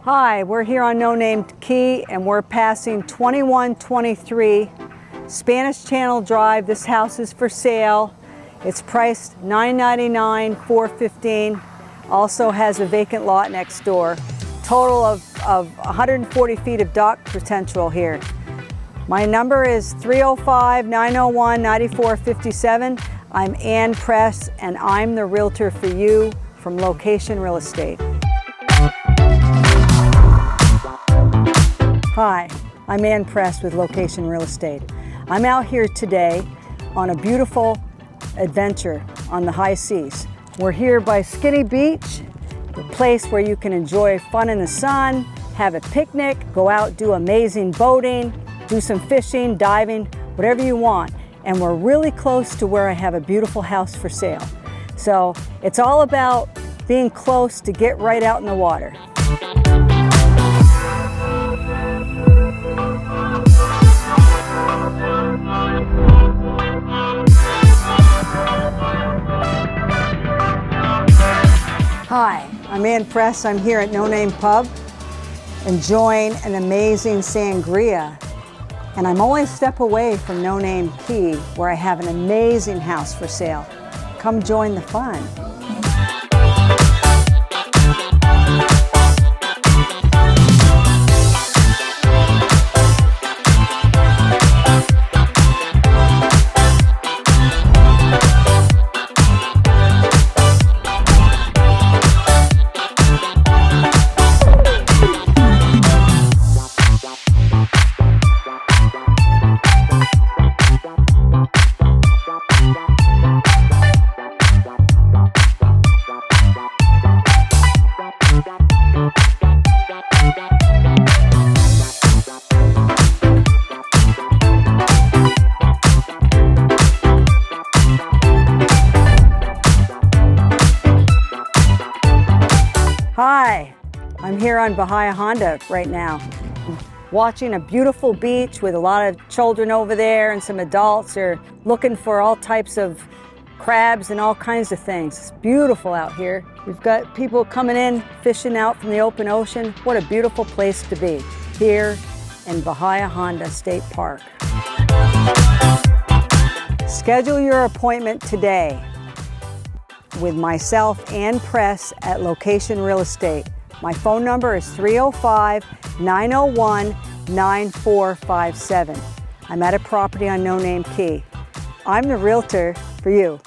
Hi, we're here on No Name Key and we're passing 2123 Spanish Channel Drive. This house is for sale. It's priced $999, $415. Also has a vacant lot next door. Total of 140 feet of dock potential here. My number is 305-901-9457. I'm Ann Press and I'm the realtor for you from Location Real Estate. Hi, I'm Ann Press with Location Real Estate. I'm out here today on a beautiful adventure on the high seas. We're here by Skinny Beach, the place where you can enjoy fun in the sun, have a picnic, go out, do amazing boating, do some fishing, diving, whatever you want. And we're really close to where I have a beautiful house for sale. So it's all about being close to get right out in the water. Hi, I'm Ann Press. I'm here at No Name Pub, enjoying an amazing sangria. And I'm only a step away from No Name Key, where I have an amazing house for sale. Come join the fun. Hi, I'm here on Bahia Honda right now, watching a beautiful beach with a lot of children over there and some adults are looking for all types of crabs and all kinds of things. It's beautiful out here. We've got people coming in, fishing out from the open ocean. What a beautiful place to be here in Bahia Honda State Park. Schedule your appointment today with myself, Ann Press, at Location Real Estate. My phone number is 305-901-9457. I'm at a property on No Name Key. I'm the realtor for you.